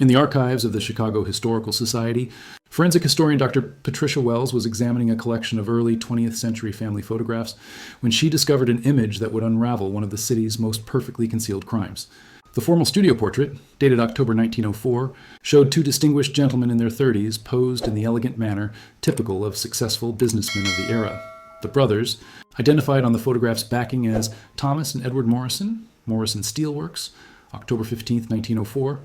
In the archives of the Chicago Historical Society, forensic historian Dr. Patricia Wells was examining a collection of early 20th century family photographs when she discovered an image that would unravel one of the city's most perfectly concealed crimes. The formal studio portrait, dated October 1904, showed two distinguished gentlemen in their 30s posed in the elegant manner typical of successful businessmen of the era. The brothers, identified on the photograph's backing as Thomas and Edward Morrison, Morrison Steelworks, October 15, 1904,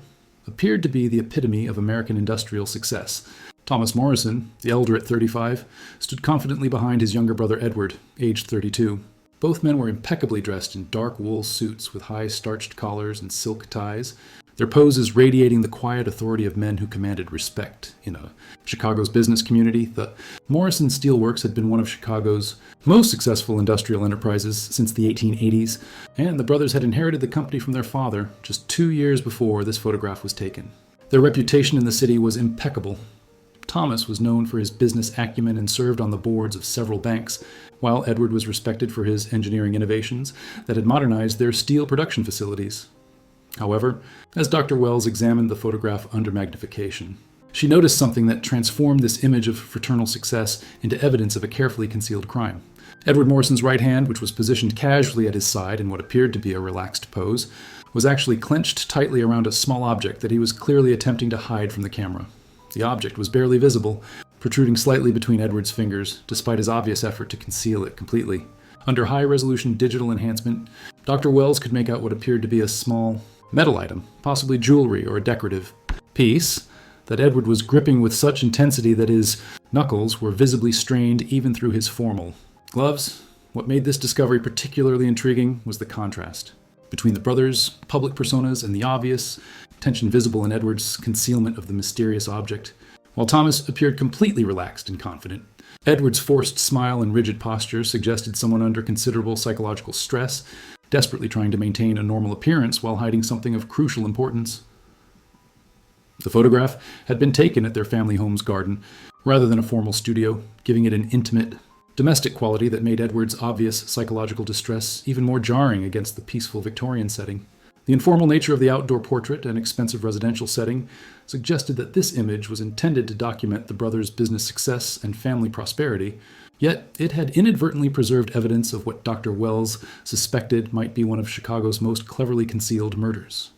appeared to be the epitome of American industrial success. Thomas Morrison, the elder at 35, stood confidently behind his younger brother Edward, aged 32. Both men were impeccably dressed in dark wool suits with high starched collars and silk ties, their poses radiating the quiet authority of men who commanded respect. In Chicago's business community, the Morrison Steelworks had been one of Chicago's most successful industrial enterprises since the 1880s, and the brothers had inherited the company from their father just 2 years before this photograph was taken. Their reputation in the city was impeccable. Thomas was known for his business acumen and served on the boards of several banks, while Edward was respected for his engineering innovations that had modernized their steel production facilities. However, as Dr. Wells examined the photograph under magnification, she noticed something that transformed this image of fraternal success into evidence of a carefully concealed crime. Edward Morrison's right hand, which was positioned casually at his side in what appeared to be a relaxed pose, was actually clenched tightly around a small object that he was clearly attempting to hide from the camera. The object was barely visible, protruding slightly between Edward's fingers, despite his obvious effort to conceal it completely. Under high-resolution digital enhancement, Dr. Wells could make out what appeared to be a small metal item, possibly jewelry or a decorative piece, that Edward was gripping with such intensity that his knuckles were visibly strained even through his formal gloves. What made this discovery particularly intriguing was the contrast between the brothers' public personas and the obvious tension visible in Edward's concealment of the mysterious object. While Thomas appeared completely relaxed and confident, Edward's forced smile and rigid posture suggested someone under considerable psychological stress, desperately trying to maintain a normal appearance while hiding something of crucial importance. The photograph had been taken at their family home's garden, rather than a formal studio, giving it an intimate, domestic quality that made Edward's obvious psychological distress even more jarring against the peaceful Victorian setting. The informal nature of the outdoor portrait and expensive residential setting suggested that this image was intended to document the brothers' business success and family prosperity, yet it had inadvertently preserved evidence of what Dr. Wells suspected might be one of Chicago's most cleverly concealed murders.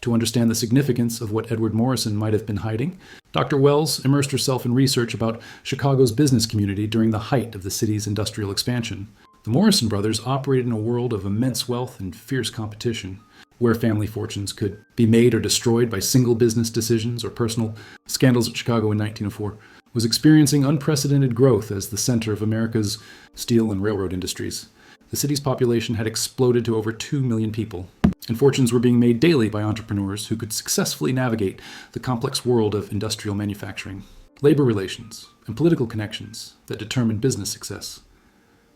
To understand the significance of what Edward Morrison might have been hiding, Dr. Wells immersed herself in research about Chicago's business community during the height of the city's industrial expansion. The Morrison brothers operated in a world of immense wealth and fierce competition, where family fortunes could be made or destroyed by single business decisions or personal scandals at Chicago in 1904, was experiencing unprecedented growth as the center of America's steel and railroad industries. The city's population had exploded to over 2 million people, and fortunes were being made daily by entrepreneurs who could successfully navigate the complex world of industrial manufacturing, labor relations, and political connections that determined business success.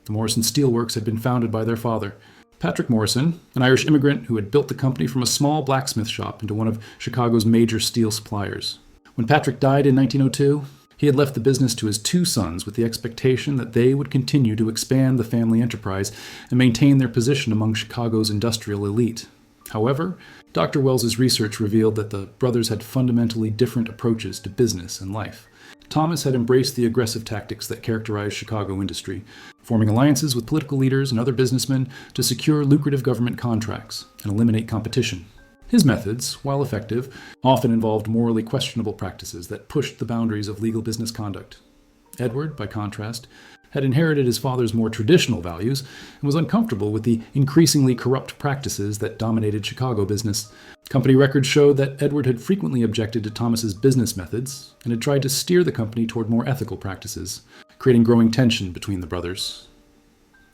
The Morrison Steelworks had been founded by their father, Patrick Morrison, an Irish immigrant who had built the company from a small blacksmith shop into one of Chicago's major steel suppliers. When Patrick died in 1902, he had left the business to his 2 sons with the expectation that they would continue to expand the family enterprise and maintain their position among Chicago's industrial elite. However, Dr. Wells's research revealed that the brothers had fundamentally different approaches to business and life. Thomas had embraced the aggressive tactics that characterized Chicago industry, forming alliances with political leaders and other businessmen to secure lucrative government contracts and eliminate competition. His methods, while effective, often involved morally questionable practices that pushed the boundaries of legal business conduct. Edward, by contrast, had inherited his father's more traditional values and was uncomfortable with the increasingly corrupt practices that dominated Chicago business. Company records showed that Edward had frequently objected to Thomas's business methods and had tried to steer the company toward more ethical practices, creating growing tension between the brothers.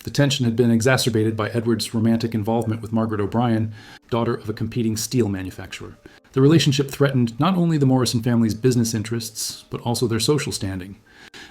The tension had been exacerbated by Edward's romantic involvement with Margaret O'Brien, daughter of a competing steel manufacturer. The relationship threatened not only the Morrison family's business interests, but also their social standing,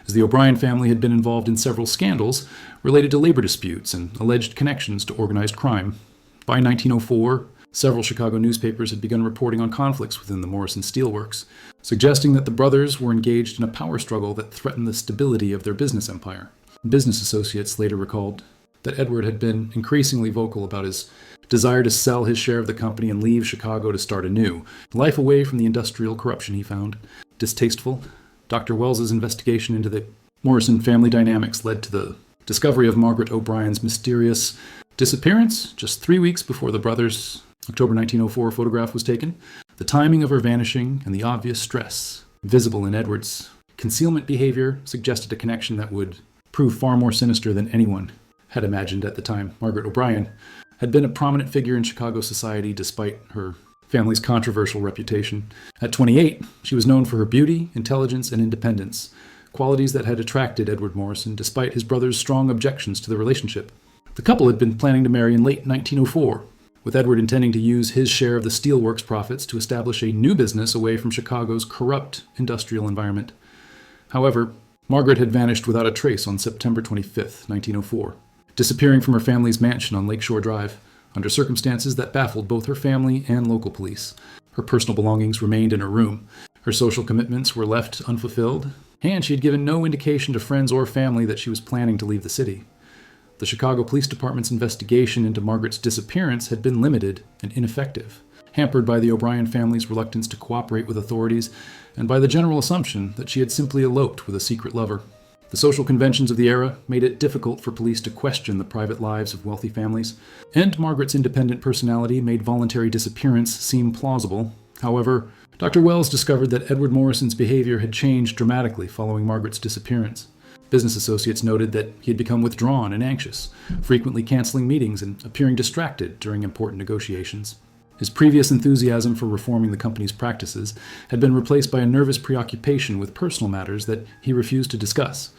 as the O'Brien family had been involved in several scandals related to labor disputes and alleged connections to organized crime. By 1904, several Chicago newspapers had begun reporting on conflicts within the Morrison Steelworks, suggesting that the brothers were engaged in a power struggle that threatened the stability of their business empire. Business associates later recalled that Edward had been increasingly vocal about his desire to sell his share of the company and leave Chicago to start anew, life away from the industrial corruption he found distasteful. Dr. Wells's investigation into the Morrison family dynamics led to the discovery of Margaret O'Brien's mysterious disappearance just 3 weeks before the brothers' October 1904 photograph was taken. The timing of her vanishing and the obvious stress visible in Edward's concealment behavior suggested a connection that would prove far more sinister than anyone had imagined at the time. Margaret O'Brien had been a prominent figure in Chicago society despite her family's controversial reputation. At 28, she was known for her beauty, intelligence, and independence, qualities that had attracted Edward Morrison despite his brother's strong objections to the relationship. The couple had been planning to marry in late 1904, with Edward intending to use his share of the steelworks profits to establish a new business away from Chicago's corrupt industrial environment. However, Margaret had vanished without a trace on September 25, 1904, disappearing from her family's mansion on Lakeshore Drive, under circumstances that baffled both her family and local police. Her personal belongings remained in her room, her social commitments were left unfulfilled, and she had given no indication to friends or family that she was planning to leave the city. The Chicago Police Department's investigation into Margaret's disappearance had been limited and ineffective, hampered by the O'Brien family's reluctance to cooperate with authorities and by the general assumption that she had simply eloped with a secret lover. The social conventions of the era made it difficult for police to question the private lives of wealthy families, and Margaret's independent personality made voluntary disappearance seem plausible. However, Dr. Wells discovered that Edward Morrison's behavior had changed dramatically following Margaret's disappearance. Business associates noted that he had become withdrawn and anxious, frequently canceling meetings and appearing distracted during important negotiations. His previous enthusiasm for reforming the company's practices had been replaced by a nervous preoccupation with personal matters that he refused to discuss.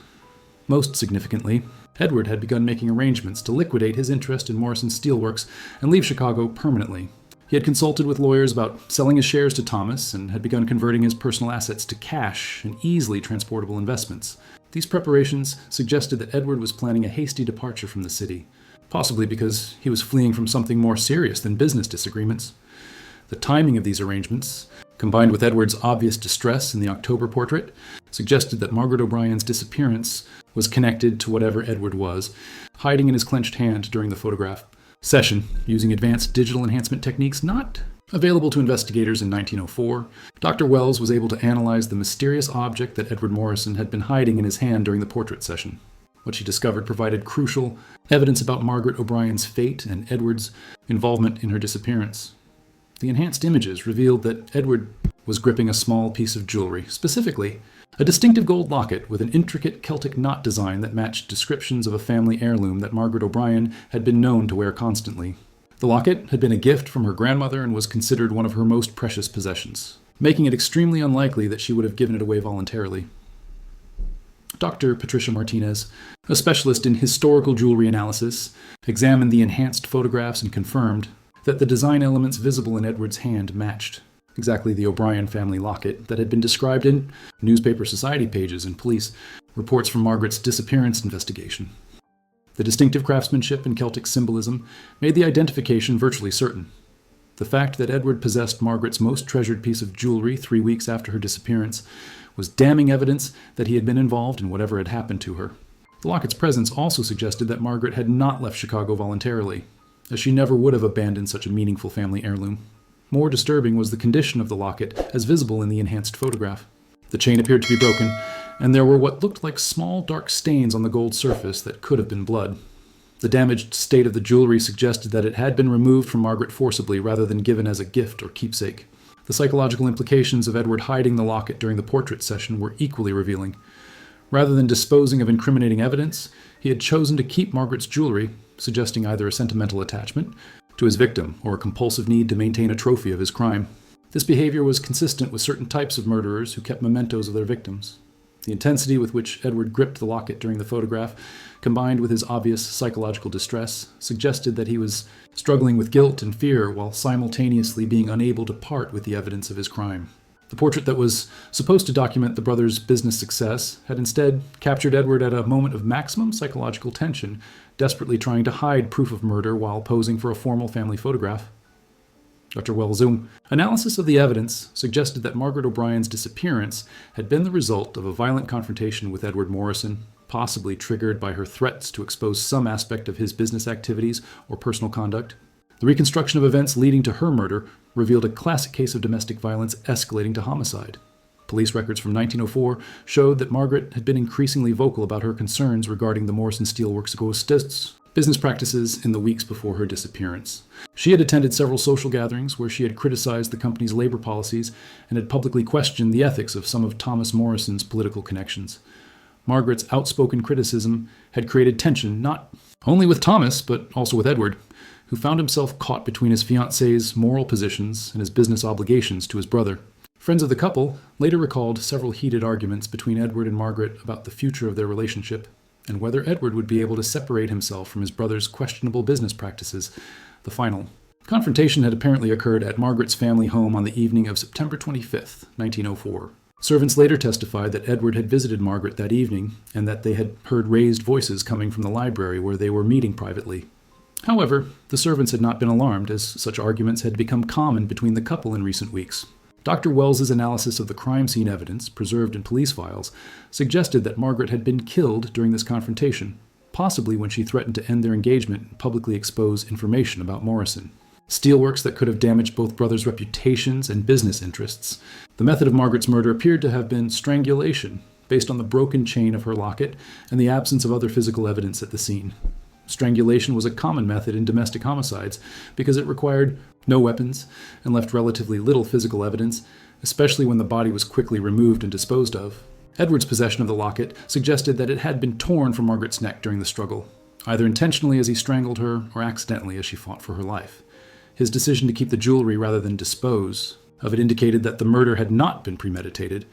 Most significantly, Edward had begun making arrangements to liquidate his interest in Morrison Steelworks and leave Chicago permanently. He had consulted with lawyers about selling his shares to Thomas and had begun converting his personal assets to cash and easily transportable investments. These preparations suggested that Edward was planning a hasty departure from the city, possibly because he was fleeing from something more serious than business disagreements. The timing of these arrangements, combined with Edward's obvious distress in the October portrait, suggested that Margaret O'Brien's disappearance was connected to whatever Edward was, hiding in his clenched hand during the photograph session, using advanced digital enhancement techniques not available to investigators in 1904. Dr. Wells was able to analyze the mysterious object that Edward Morrison had been hiding in his hand during the portrait session. What she discovered provided crucial evidence about Margaret O'Brien's fate and Edward's involvement in her disappearance. The enhanced images revealed that Edward was gripping a small piece of jewelry, specifically a distinctive gold locket with an intricate Celtic knot design that matched descriptions of a family heirloom that Margaret O'Brien had been known to wear constantly. The locket had been a gift from her grandmother and was considered one of her most precious possessions, making it extremely unlikely that she would have given it away voluntarily. Dr. Patricia Martinez, a specialist in historical jewelry analysis, examined the enhanced photographs and confirmed that the design elements visible in Edward's hand matched exactly the O'Brien family locket that had been described in newspaper society pages and police reports from Margaret's disappearance investigation. The distinctive craftsmanship and Celtic symbolism made the identification virtually certain. The fact that Edward possessed Margaret's most treasured piece of jewelry 3 weeks after her disappearance was damning evidence that he had been involved in whatever had happened to her. The locket's presence also suggested that Margaret had not left Chicago voluntarily, as she never would have abandoned such a meaningful family heirloom. More disturbing was the condition of the locket as visible in the enhanced photograph. The chain appeared to be broken, and there were what looked like small dark stains on the gold surface that could have been blood. The damaged state of the jewelry suggested that it had been removed from Margaret forcibly rather than given as a gift or keepsake. The psychological implications of Edward hiding the locket during the portrait session were equally revealing. Rather than disposing of incriminating evidence, he had chosen to keep Margaret's jewelry, suggesting either a sentimental attachment to his victim or a compulsive need to maintain a trophy of his crime. This behavior was consistent with certain types of murderers who kept mementos of their victims. The intensity with which Edward gripped the locket during the photograph, combined with his obvious psychological distress, suggested that he was struggling with guilt and fear while simultaneously being unable to part with the evidence of his crime. The portrait that was supposed to document the brothers' business success had instead captured Edward at a moment of maximum psychological tension, desperately trying to hide proof of murder while posing for a formal family photograph. Dr. Wells' analysis of the evidence suggested that Margaret O'Brien's disappearance had been the result of a violent confrontation with Edward Morrison, possibly triggered by her threats to expose some aspect of his business activities or personal conduct. The reconstruction of events leading to her murder revealed a classic case of domestic violence escalating to homicide. Police records from 1904 showed that Margaret had been increasingly vocal about her concerns regarding the Morrison Steelworks Ghost's business practices in the weeks before her disappearance. She had attended several social gatherings where she had criticized the company's labor policies and had publicly questioned the ethics of some of Thomas Morrison's political connections. Margaret's outspoken criticism had created tension not only with Thomas, but also with Edward, who found himself caught between his fiancée's moral positions and his business obligations to his brother. Friends of the couple later recalled several heated arguments between Edward and Margaret about the future of their relationship and whether Edward would be able to separate himself from his brother's questionable business practices. The final confrontation had apparently occurred at Margaret's family home on the evening of September 25th, 1904. Servants later testified that Edward had visited Margaret that evening and that they had heard raised voices coming from the library where they were meeting privately. However, the servants had not been alarmed, as such arguments had become common between the couple in recent weeks. Dr. Wells's analysis of the crime scene evidence preserved in police files suggested that Margaret had been killed during this confrontation, possibly when she threatened to end their engagement and publicly expose information about Morrison. Steelworks that could have damaged both brothers' reputations and business interests. The method of Margaret's murder appeared to have been strangulation, based on the broken chain of her locket and the absence of other physical evidence at the scene. Strangulation was a common method in domestic homicides because it required no weapons and left relatively little physical evidence, especially when the body was quickly removed and disposed of. Edward's possession of the locket suggested that it had been torn from Margaret's neck during the struggle, either intentionally as he strangled her or accidentally as she fought for her life. His decision to keep the jewelry rather than dispose of it indicated that the murder had not been premeditated,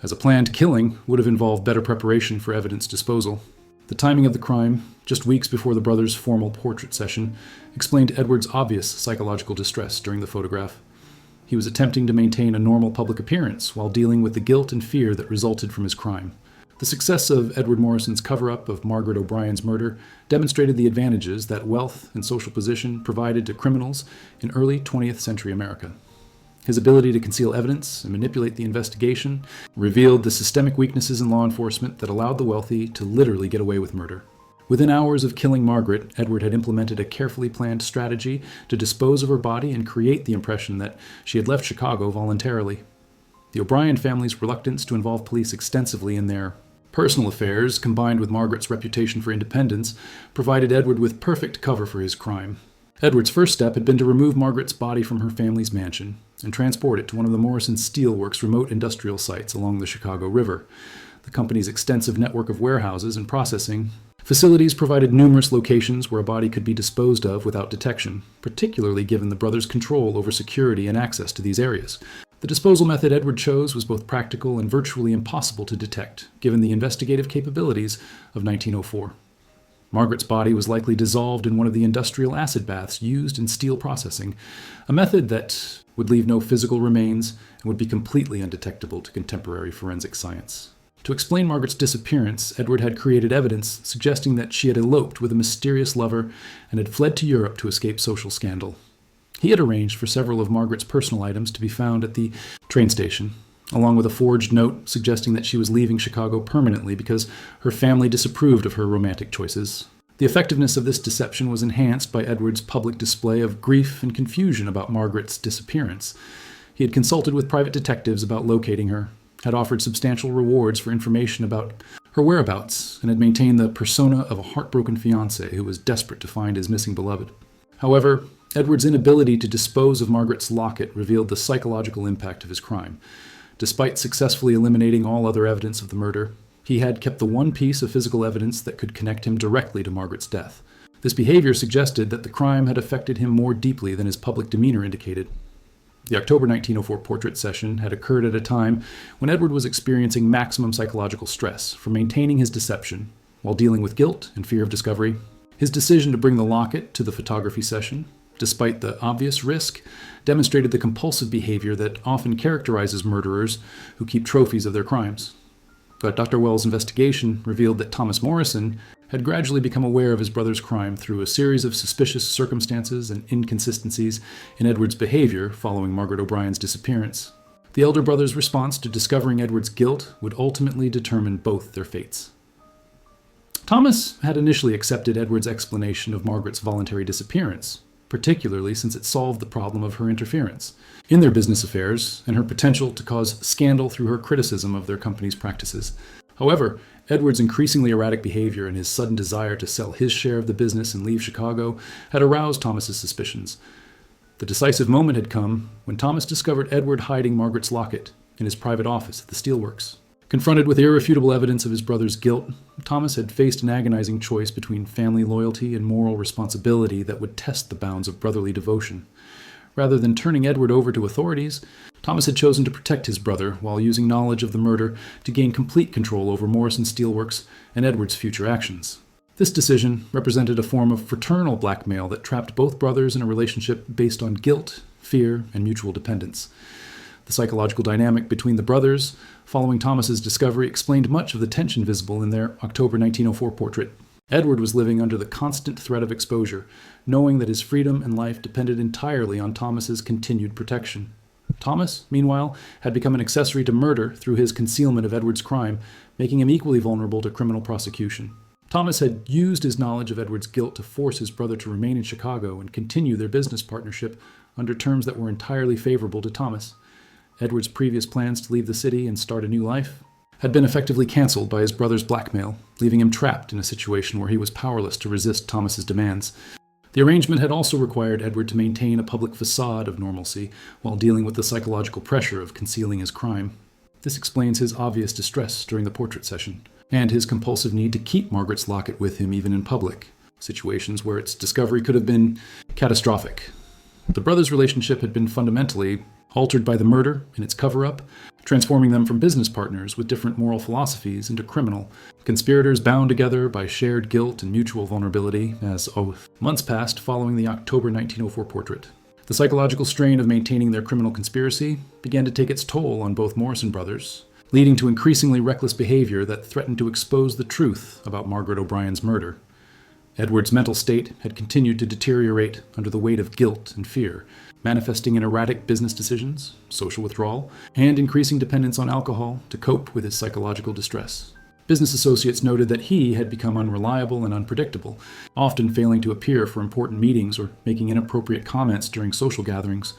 as a planned killing would have involved better preparation for evidence disposal. The timing of the crime, just weeks before the brothers' formal portrait session, explained Edward's obvious psychological distress during the photograph. He was attempting to maintain a normal public appearance while dealing with the guilt and fear that resulted from his crime. The success of Edward Morrison's cover-up of Margaret O'Brien's murder demonstrated the advantages that wealth and social position provided to criminals in early 20th century America. His ability to conceal evidence and manipulate the investigation revealed the systemic weaknesses in law enforcement that allowed the wealthy to literally get away with murder. Within hours of killing Margaret, Edward had implemented a carefully planned strategy to dispose of her body and create the impression that she had left Chicago voluntarily. The O'Brien family's reluctance to involve police extensively in their personal affairs, combined with Margaret's reputation for independence, provided Edward with perfect cover for his crime. Edward's first step had been to remove Margaret's body from her family's mansion and transport it to one of the Morrison Steelworks' remote industrial sites along the Chicago River. The company's extensive network of warehouses and processing facilities provided numerous locations where a body could be disposed of without detection, particularly given the brothers' control over security and access to these areas. The disposal method Edward chose was both practical and virtually impossible to detect, given the investigative capabilities of 1904. Margaret's body was likely dissolved in one of the industrial acid baths used in steel processing, a method that would leave no physical remains and would be completely undetectable to contemporary forensic science. To explain Margaret's disappearance, Edward had created evidence suggesting that she had eloped with a mysterious lover and had fled to Europe to escape social scandal. He had arranged for several of Margaret's personal items to be found at the train station, along with a forged note suggesting that she was leaving Chicago permanently because her family disapproved of her romantic choices. The effectiveness of this deception was enhanced by Edward's public display of grief and confusion about Margaret's disappearance. He had consulted with private detectives about locating her, had offered substantial rewards for information about her whereabouts, and had maintained the persona of a heartbroken fiancé who was desperate to find his missing beloved. However, Edward's inability to dispose of Margaret's locket revealed the psychological impact of his crime. Despite successfully eliminating all other evidence of the murder, he had kept the one piece of physical evidence that could connect him directly to Margaret's death. This behavior suggested that the crime had affected him more deeply than his public demeanor indicated. The October 1904 portrait session had occurred at a time when Edward was experiencing maximum psychological stress from maintaining his deception while dealing with guilt and fear of discovery. His decision to bring the locket to the photography session, despite the obvious risk, demonstrated the compulsive behavior that often characterizes murderers who keep trophies of their crimes. But Dr. Wells' investigation revealed that Thomas Morrison had gradually become aware of his brother's crime through a series of suspicious circumstances and inconsistencies in Edward's behavior following Margaret O'Brien's disappearance. The elder brother's response to discovering Edward's guilt would ultimately determine both their fates. Thomas had initially accepted Edward's explanation of Margaret's voluntary disappearance, particularly since it solved the problem of her interference in their business affairs and her potential to cause scandal through her criticism of their company's practices. However, Edward's increasingly erratic behavior and his sudden desire to sell his share of the business and leave Chicago had aroused Thomas's suspicions. The decisive moment had come when Thomas discovered Edward hiding Margaret's locket in his private office at the steelworks. Confronted with irrefutable evidence of his brother's guilt, Thomas had faced an agonizing choice between family loyalty and moral responsibility that would test the bounds of brotherly devotion. Rather than turning Edward over to authorities, Thomas had chosen to protect his brother while using knowledge of the murder to gain complete control over Morrison Steelworks and Edward's future actions. This decision represented a form of fraternal blackmail that trapped both brothers in a relationship based on guilt, fear, and mutual dependence. The psychological dynamic between the brothers following Thomas's discovery explained much of the tension visible in their October 1904 portrait. Edward was living under the constant threat of exposure, knowing that his freedom and life depended entirely on Thomas's continued protection. Thomas, meanwhile, had become an accessory to murder through his concealment of Edward's crime, making him equally vulnerable to criminal prosecution. Thomas had used his knowledge of Edward's guilt to force his brother to remain in Chicago and continue their business partnership under terms that were entirely favorable to Thomas. Edward's previous plans to leave the city and start a new life had been effectively canceled by his brother's blackmail, leaving him trapped in a situation where he was powerless to resist Thomas's demands. The arrangement had also required Edward to maintain a public facade of normalcy while dealing with the psychological pressure of concealing his crime. This explains his obvious distress during the portrait session, and his compulsive need to keep Margaret's locket with him even in public, situations where its discovery could have been catastrophic. The brothers' relationship had been fundamentally altered by the murder and its cover-up, transforming them from business partners with different moral philosophies into criminal conspirators bound together by shared guilt and mutual vulnerability as months passed following the October 1904 portrait. The psychological strain of maintaining their criminal conspiracy began to take its toll on both Morrison brothers, leading to increasingly reckless behavior that threatened to expose the truth about Margaret O'Brien's murder. Edward's mental state had continued to deteriorate under the weight of guilt and fear, manifesting in erratic business decisions, social withdrawal, and increasing dependence on alcohol to cope with his psychological distress. Business associates noted that he had become unreliable and unpredictable, often failing to appear for important meetings or making inappropriate comments during social gatherings.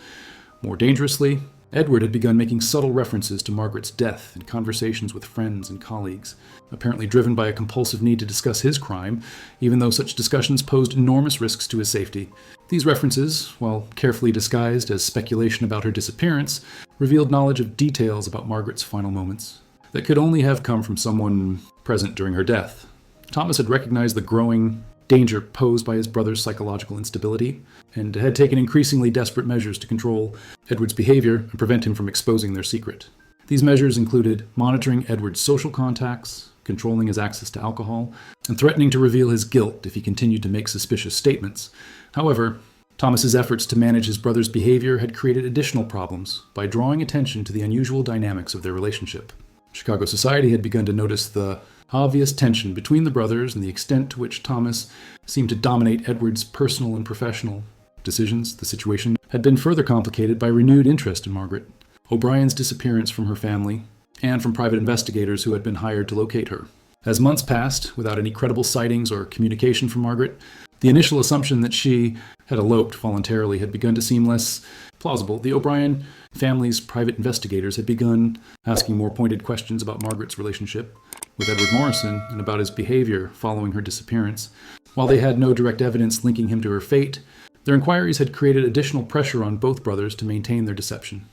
More dangerously, Edward had begun making subtle references to Margaret's death in conversations with friends and colleagues, apparently driven by a compulsive need to discuss his crime, even though such discussions posed enormous risks to his safety. These references, while carefully disguised as speculation about her disappearance, revealed knowledge of details about Margaret's final moments that could only have come from someone present during her death. Thomas had recognized the growing danger posed by his brother's psychological instability, and had taken increasingly desperate measures to control Edward's behavior and prevent him from exposing their secret. These measures included monitoring Edward's social contacts, controlling his access to alcohol, and threatening to reveal his guilt if he continued to make suspicious statements. However, Thomas's efforts to manage his brother's behavior had created additional problems by drawing attention to the unusual dynamics of their relationship. Chicago society had begun to notice the obvious tension between the brothers and the extent to which Thomas seemed to dominate Edward's personal and professional decisions. The situation had been further complicated by renewed interest in Margaret, O'Brien's disappearance from her family, and from private investigators who had been hired to locate her. As months passed, without any credible sightings or communication from Margaret, the initial assumption that she had eloped voluntarily had begun to seem less plausible. The O'Brien family's private investigators had begun asking more pointed questions about Margaret's relationship with Edward Morrison and about his behavior following her disappearance. While they had no direct evidence linking him to her fate, their inquiries had created additional pressure on both brothers to maintain their deception.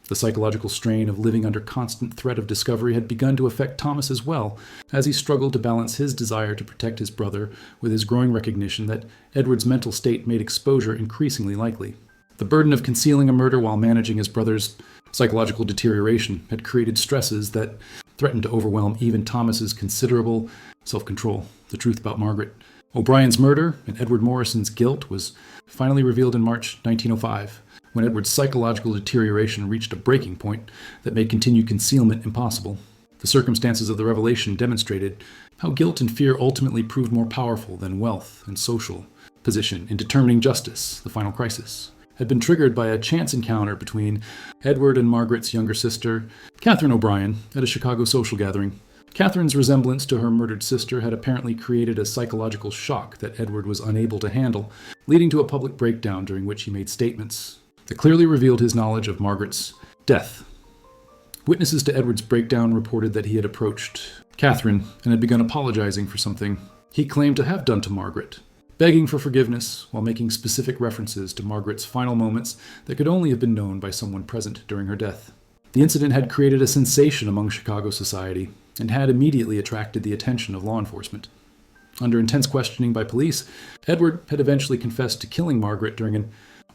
The psychological strain of living under constant threat of discovery had begun to affect Thomas as well, as he struggled to balance his desire to protect his brother with his growing recognition that Edward's mental state made exposure increasingly likely. The burden of concealing a murder while managing his brother's psychological deterioration had created stresses that threatened to overwhelm even Thomas's considerable self-control. The truth about Margaret O'Brien's murder and Edward Morrison's guilt was finally revealed in March 1905, when Edward's psychological deterioration reached a breaking point that made continued concealment impossible. The circumstances of the revelation demonstrated how guilt and fear ultimately proved more powerful than wealth and social position in determining justice. The final crisis had been triggered by a chance encounter between Edward and Margaret's younger sister, Catherine O'Brien, at a Chicago social gathering. Catherine's resemblance to her murdered sister had apparently created a psychological shock that Edward was unable to handle, leading to a public breakdown during which he made statements that clearly revealed his knowledge of Margaret's death. Witnesses to Edward's breakdown reported that he had approached Catherine and had begun apologizing for something he claimed to have done to Margaret, begging for forgiveness while making specific references to Margaret's final moments that could only have been known by someone present during her death. The incident had created a sensation among Chicago society and had immediately attracted the attention of law enforcement. Under intense questioning by police, Edward had eventually confessed to killing Margaret during an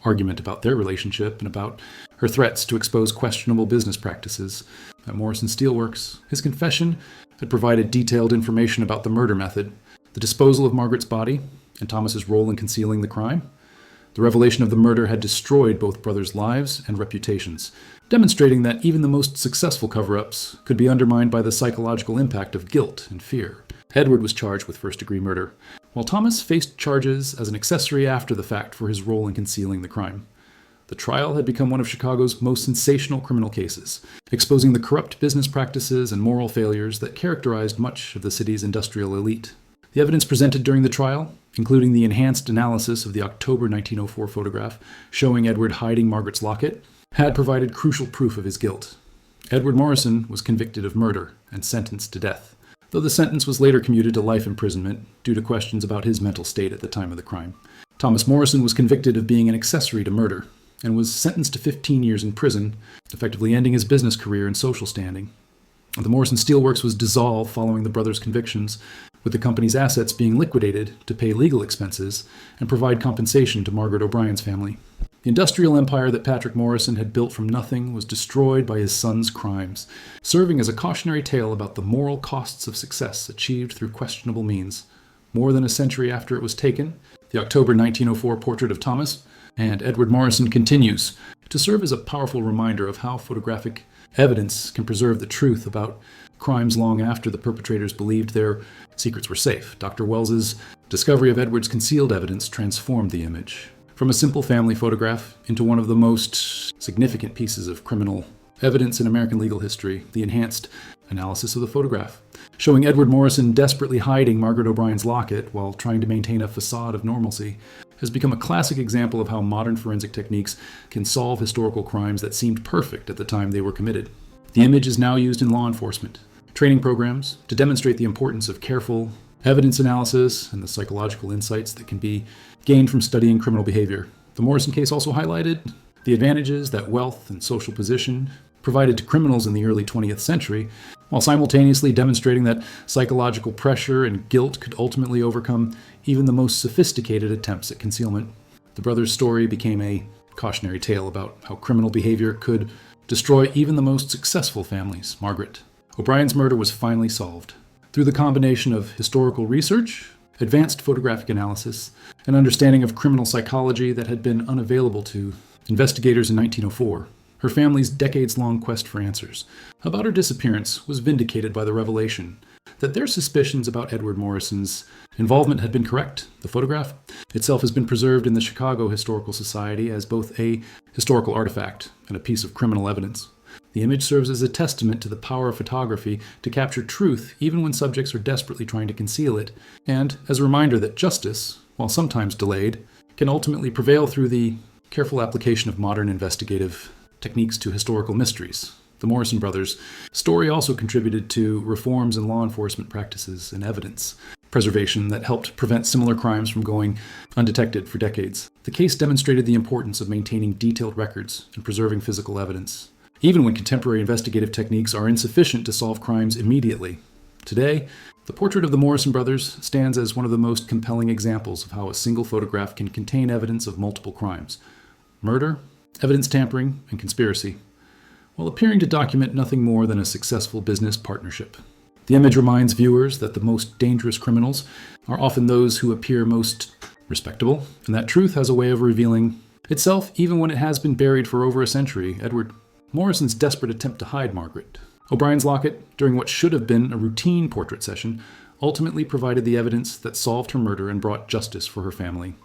argument about their relationship and about her threats to expose questionable business practices at Morrison Steelworks. His confession had provided detailed information about the murder method, the disposal of Margaret's body, and Thomas's role in concealing the crime. The revelation of the murder had destroyed both brothers' lives and reputations, demonstrating that even the most successful cover-ups could be undermined by the psychological impact of guilt and fear. Edward was charged with first-degree murder, while Thomas faced charges as an accessory after the fact for his role in concealing the crime. The trial had become one of Chicago's most sensational criminal cases, exposing the corrupt business practices and moral failures that characterized much of the city's industrial elite. The evidence presented during the trial, including the enhanced analysis of the October 1904 photograph showing Edward hiding Margaret's locket, had provided crucial proof of his guilt. Edward Morrison was convicted of murder and sentenced to death, though the sentence was later commuted to life imprisonment due to questions about his mental state at the time of the crime. Thomas Morrison was convicted of being an accessory to murder and was sentenced to 15 years in prison, effectively ending his business career and social standing. The Morrison Steelworks was dissolved following the brothers' convictions, with the company's assets being liquidated to pay legal expenses and provide compensation to Margaret O'Brien's family. The industrial empire that Patrick Morrison had built from nothing was destroyed by his son's crimes, serving as a cautionary tale about the moral costs of success achieved through questionable means. More than a century after it was taken, the October 1904 portrait of Thomas and Edward Morrison continues to serve as a powerful reminder of how photographic evidence can preserve the truth about crimes long after the perpetrators believed their secrets were safe. Dr. Wells's discovery of Edward's concealed evidence transformed the image from a simple family photograph into one of the most significant pieces of criminal evidence in American legal history, the enhanced analysis of the photograph, showing Edward Morrison desperately hiding Margaret O'Brien's locket while trying to maintain a facade of normalcy, has become a classic example of how modern forensic techniques can solve historical crimes that seemed perfect at the time they were committed. The image is now used in law enforcement training programs to demonstrate the importance of careful evidence analysis and the psychological insights that can be gained from studying criminal behavior. The Morrison case also highlighted the advantages that wealth and social position provided to criminals in the early 20th century, while simultaneously demonstrating that psychological pressure and guilt could ultimately overcome even the most sophisticated attempts at concealment. The brothers' story became a cautionary tale about how criminal behavior could destroy even the most successful families. Margaret O'Brien's murder was finally solved through the combination of historical research, advanced photographic analysis, and understanding of criminal psychology that had been unavailable to investigators in 1904. Her family's decades-long quest for answers about her disappearance was vindicated by the revelation that their suspicions about Edward Morrison's involvement had been correct. The photograph itself has been preserved in the Chicago Historical Society as both a historical artifact and a piece of criminal evidence. The image serves as a testament to the power of photography to capture truth even when subjects are desperately trying to conceal it, and as a reminder that justice, while sometimes delayed, can ultimately prevail through the careful application of modern investigative techniques to historical mysteries. The Morrison brothers' story also contributed to reforms in law enforcement practices and evidence preservation that helped prevent similar crimes from going undetected for decades. The case demonstrated the importance of maintaining detailed records and preserving physical evidence, even when contemporary investigative techniques are insufficient to solve crimes immediately. Today, the portrait of the Morrison brothers stands as one of the most compelling examples of how a single photograph can contain evidence of multiple crimes: murder, evidence tampering, and conspiracy, while appearing to document nothing more than a successful business partnership. The image reminds viewers that the most dangerous criminals are often those who appear most respectable, and that truth has a way of revealing itself even when it has been buried for over a century. Edward Morrison's desperate attempt to hide Margaret O'Brien's locket during what should have been a routine portrait session ultimately provided the evidence that solved her murder and brought justice for her family.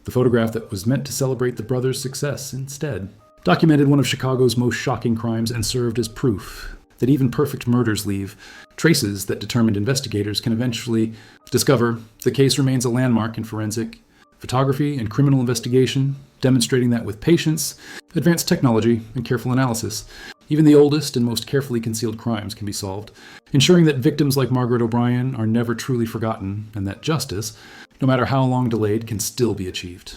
The photograph that was meant to celebrate the brothers' success instead documented one of Chicago's most shocking crimes and served as proof that even perfect murders leave traces that determined investigators can eventually discover. The case remains a landmark in forensic photography and criminal investigation, demonstrating that with patience, advanced technology, and careful analysis, even the oldest and most carefully concealed crimes can be solved, ensuring that victims like Margaret O'Brien are never truly forgotten and that justice, no matter how long delayed, can still be achieved.